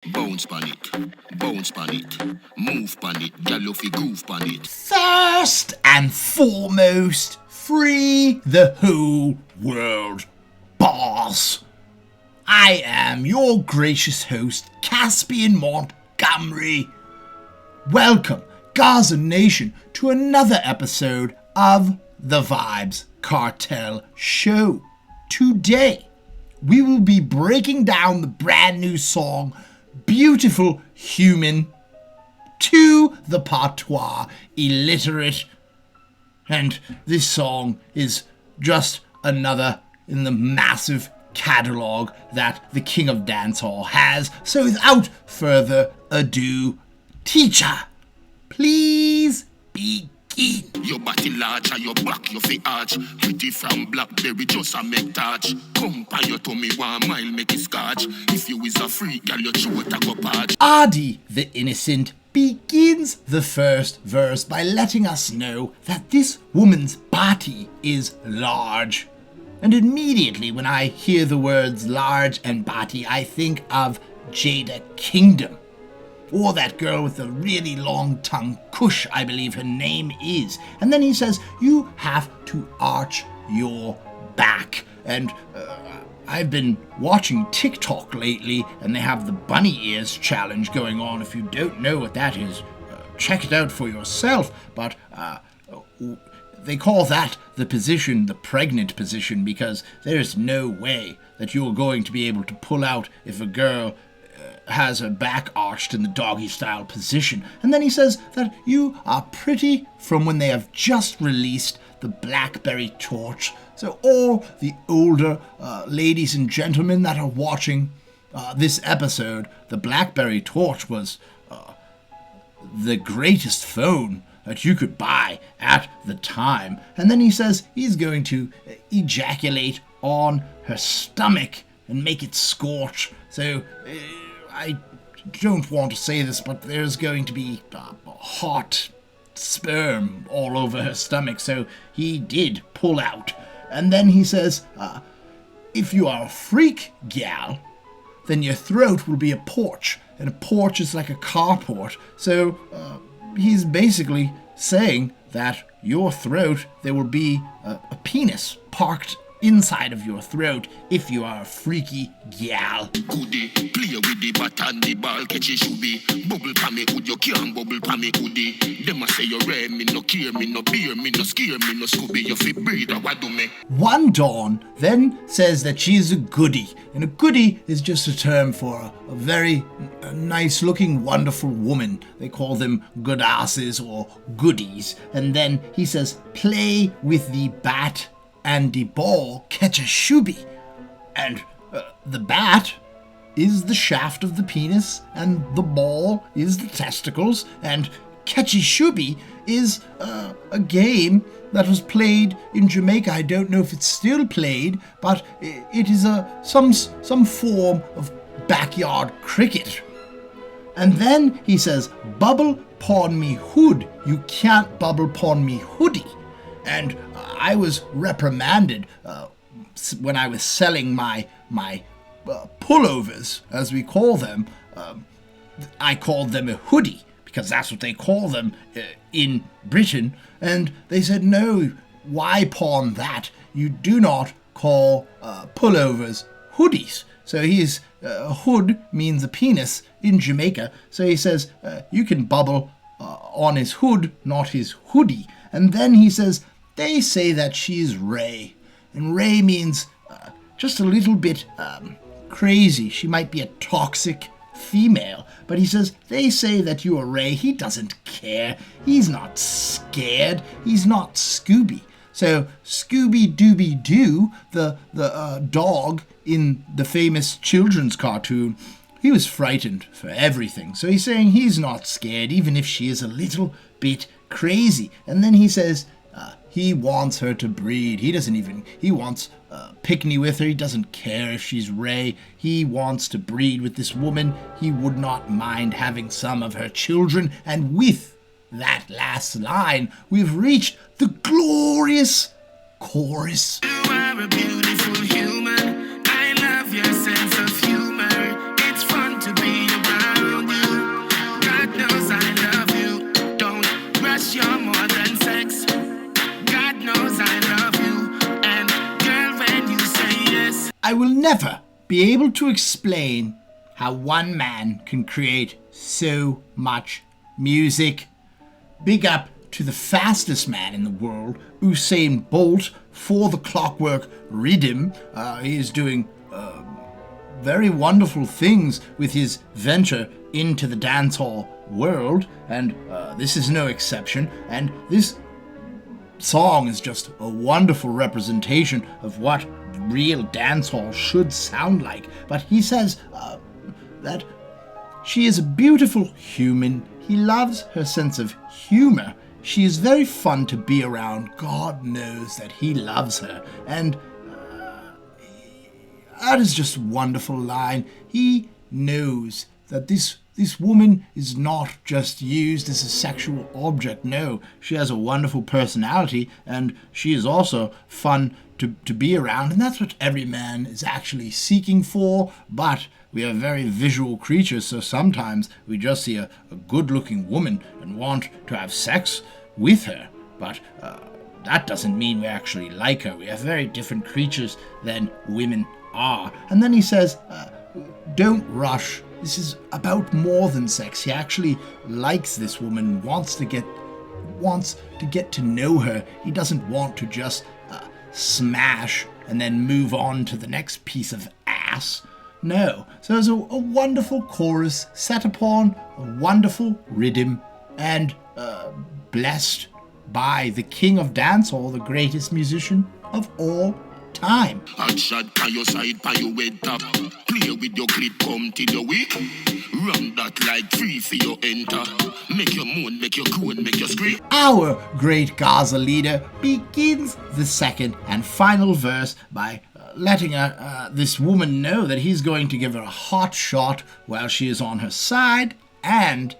Bounce pan it, move pan it, gal you fi groove pan it. First and foremost, free the whole world, boss. I am your gracious host, Caspian Montgomery. Welcome, Gaza Nation, to another episode of the Vybz Kartel Show. Today, we will be breaking down the brand new song, Beautiful Human, to the patois illiterate. And this song is just another in the massive catalogue that the King of Dancehall has. So without further ado, teacher, please begin. Your body large and your back you fi arch. Pretty from Blackberry just a make touch. Come pan your tummy 1 mile make it scotch. If you is a freak girl your throat a go patch. Adi the Innocent begins the first verse by letting us know that this woman's body is large. And immediately when I hear the words large and body, I think of Jada Kingdom. Or that girl with the really long tongue, Kush, I believe her name is. And then he says, you have to arch your back. And I've been watching TikTok lately, and they have the bunny ears challenge going on. If you don't know what that is, check it out for yourself. But they call that the position, the pregnant position, because there's no way that you're going to be able to pull out if a girl has her back arched in the doggy style position. And then he says that you are pretty from when they have just released the BlackBerry Torch. So all the older ladies and gentlemen that are watching this episode, the BlackBerry Torch was the greatest phone that you could buy at the time. And then he says he's going to ejaculate on her stomach and make it scorch. So I don't want to say this, but there's going to be hot sperm all over her stomach, so he did pull out. And then he says, if you are a freak gal, then your throat will be a porch, and a porch is like a carport. So he's basically saying that your throat, there will be a penis parked inside of your throat if you are a freaky gal. Goody, play with the bat and the ball catch it should be. Bubble pa me hood, you can't bubble pa me hoodie. Them a say you rare, me no care, me no beer, me no scare, me no scooby, you fi breed, what do me? One Dawn then says that she is a goodie, and a goodie is just a term for a very nice looking, wonderful woman. They call them goodasses or goodies. And then he says, play with the bat and the ball catch a shooby. And the bat is the shaft of the penis, and the ball is the testicles, and catchy shooby is a game that was played in Jamaica. I don't know if it's still played, but it is some form of backyard cricket. And then he says, bubble pon me hood, you can't bubble pon me hoodie. And I was reprimanded when I was selling my pullovers, as we call them. I called them a hoodie, because that's what they call them in Britain. And they said, no, why pawn that? You do not call pullovers hoodies. So his hood means a penis in Jamaica. So he says, you can bubble on his hood, not his hoodie. And then he says, they say that she's Ray. And Ray means just a little bit crazy. She might be a toxic female. But he says, they say that you are Ray. He doesn't care. He's not scared. He's not Scooby. So Scooby-Dooby-Doo, the dog in the famous children's cartoon, he was frightened for everything. So he's saying he's not scared, even if she is a little bit crazy. And then he says he wants her to breed. He wants pickney with her. He doesn't care if she's Ray. He wants to breed with this woman. He would not mind having some of her children. And with that last line, we've reached the glorious chorus. You are a beautiful human. I love your sense of humor. It's fun to be your brother. never be able to explain how one man can create so much music. Big up to the fastest man in the world, Usain Bolt, for the Clockwork Rhythm. He is doing very wonderful things with his venture into the dancehall world, and this is no exception. And this song is just a wonderful representation of what real dancehall should sound like. But he says that she is a beautiful human. He loves her sense of humor. She is very fun to be around. God knows that he loves her. And that is just a wonderful line. He knows that this woman is not just used as a sexual object. No, she has a wonderful personality, and she is also fun to be around, and that's what every man is actually seeking for. But we are very visual creatures, so sometimes we just see a good-looking woman and want to have sex with her. But that doesn't mean we actually like her. We are very different creatures than women are. And then he says, don't rush. This is about more than sex. He actually likes this woman, wants to get to know her. He doesn't want to just smash and then move on to the next piece of ass. No. So there's a wonderful chorus set upon a wonderful rhythm, and blessed by the king of dancehall, the greatest musician of all time. Hot shot by your side, by your head top. Play with your clip, come till your weak. Run that like free for your enter. Make your moan, make your groan, make your scream. Our great Gaza leader begins the second and final verse by letting this woman know that he's going to give her a hot shot while she is on her side and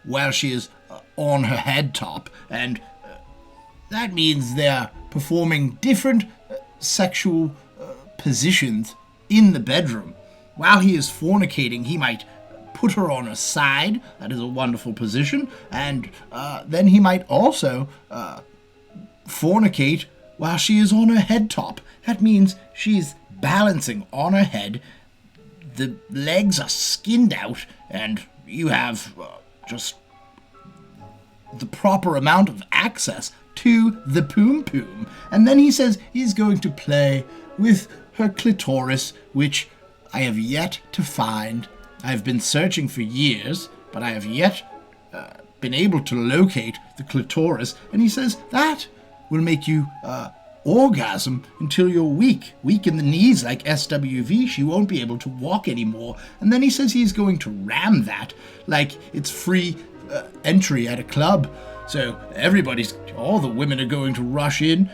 while she is on her head top. And that means they're performing different sexual positions in the bedroom. While he is fornicating, he might put her on her side. That is a wonderful position. And then he might also fornicate while she is on her head top. That means she's balancing on her head. The legs are skinned out, and you have just the proper amount of access to the poom poom. And then he says he's going to play with her clitoris, which I have yet to find. I've been searching for years, but I have yet been able to locate the clitoris. And he says that will make you orgasm until you're weak in the knees like SWV. She won't be able to walk anymore. And then he says he's going to ram that like it's free entry at a club. So all the women are going to rush in.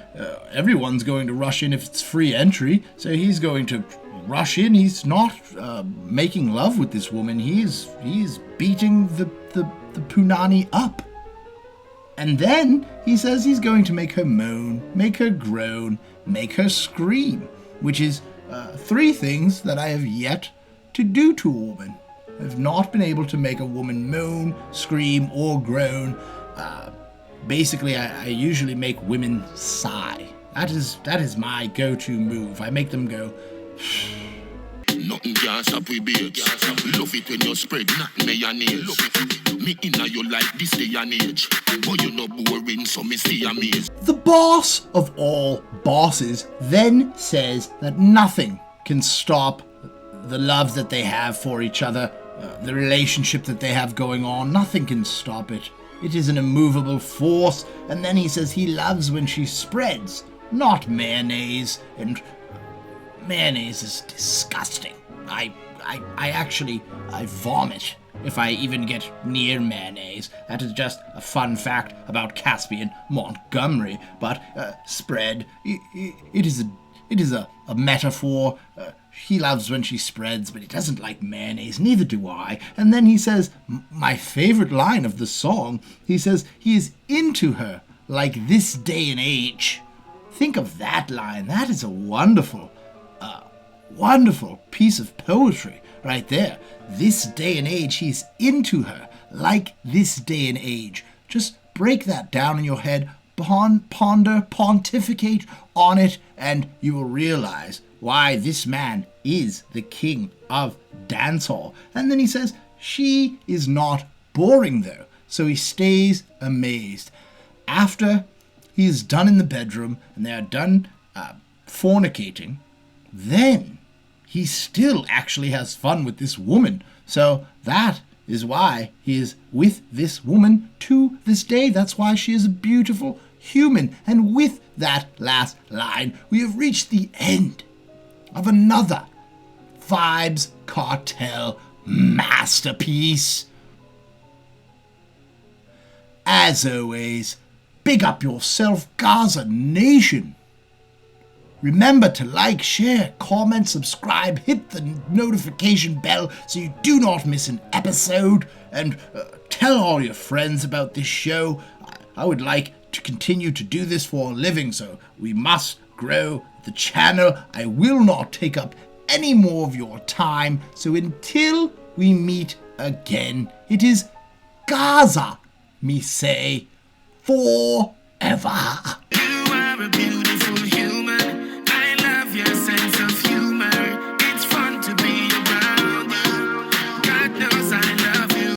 Everyone's going to rush in if it's free entry. So he's going to rush in. He's not making love with this woman. He's beating the punani up. And then he says he's going to make her moan, make her groan, make her scream, which is three things that I have yet to do to a woman. I've not been able to make a woman moan, scream, or groan. Basically, I usually make women sigh. That is my go-to move. I make them go. Nothing can stop we babes. Love it when you spread not mayonnaise. Me inna you like this day and age. But you no boring, so me stay amazed. The boss of all bosses then says that nothing can stop the love that they have for each other, the relationship that they have going on. Nothing can stop it. It is an immovable force. And then he says he loves when she spreads, not mayonnaise. And mayonnaise is disgusting. I vomit if I even get near mayonnaise. That is just a fun fact about Caspian, Montgomery. But spread, it is a metaphor. He loves when she spreads, but he doesn't like mayonnaise. Neither do I. And then he says, my favorite line of the song, he says he is into her like this day and age. Think of that line. That is a wonderful piece of poetry right there. This day and age, he's into her like this day and age. Just break that down in your head, ponder, pontificate on it, and you will realize why this man is the king of dancehall. And then he says, she is not boring though. So he stays amazed. After he is done in the bedroom and they are done fornicating, then he still actually has fun with this woman. So that is why he is with this woman to this day. That's why she is a beautiful human. And with that last line, we have reached the end of another Vybz Kartel masterpiece. As always, big up yourself, Gaza Nation. Remember to like, share, comment, subscribe, hit the notification bell so you do not miss an episode, and tell all your friends about this show. I would like to continue to do this for a living, so we must grow the channel. I will not take up any more of your time, so until we meet again, it is Gaza, me say, forever. You are a beauty.